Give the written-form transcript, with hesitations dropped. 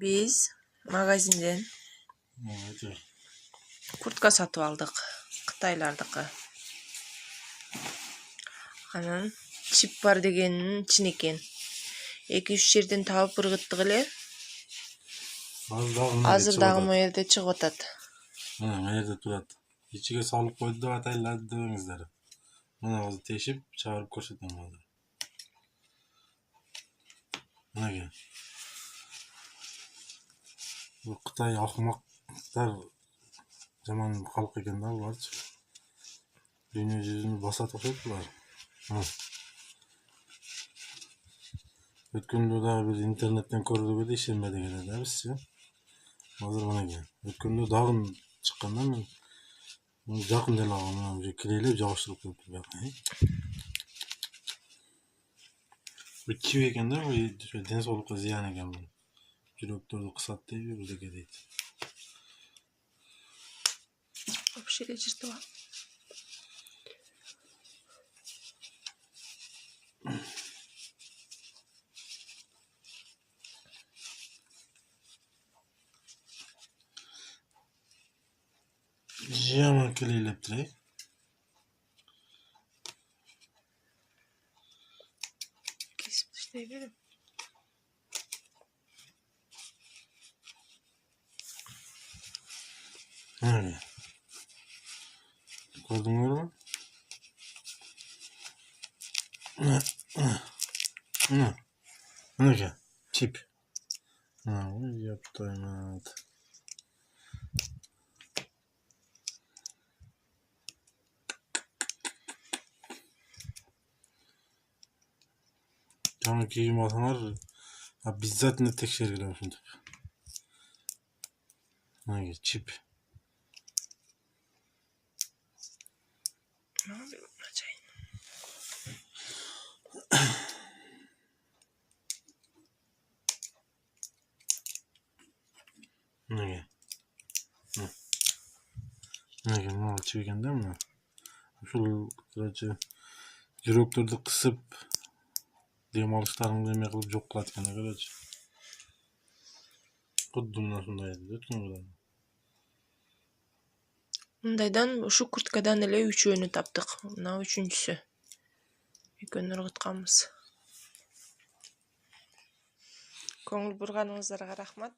Biz magazинден куртка сатып алдык, Кытайлардыкы. Анан чип бар дегенин чын экен. 2-3 жерден таап ыргыттык эле. Азыр дагы могу жерде чыгып атат. Мына жерде турат. İçige салып койду деп атайлар дебеңиздер. Мына азыр тешип чыгарып көрсөтөм азыр. Мына. Bu Кытай акмактар жаман калк экен да буларчы. Дүйнө жүзүнө басат окшойт булар. Өткөндө дагы бир интернеттен көрдүк эди, ишенбедик эле да бизчи. Азыр мына экен. Өткөндө дагы чыкканда мен жакын деле алгам, уже кирелеп жабыштырып коюптум жакын. Bu чип экен да, bu ден соолукка зыян экен бул. Жүрөктөрдү кысат дейби, бирдеке дейт. Вообще эле жыртып ал. Жаман келейлеп турайт. Kesip taşlay berem. Öyle. Gördün mü? Ne? Çip. Yaptım. Tamam ki masalar bizzat ne tekşergiler şimdi. Ne çip. Ne yapayım acayip. Ne mal çekenden mi? Şu kırıcı жүрөктөрдү кысып дем алыштарыңды эме кылып жок кылат экен көрөчү. Кудду мына ушундай өткөн. Мындайдан ушу курткадан эле 3-өөнү таптык. Мына 3-үнчүсү. Экөөнү ыргытканбыз. Көңүл бурганыңыздарга рахмат.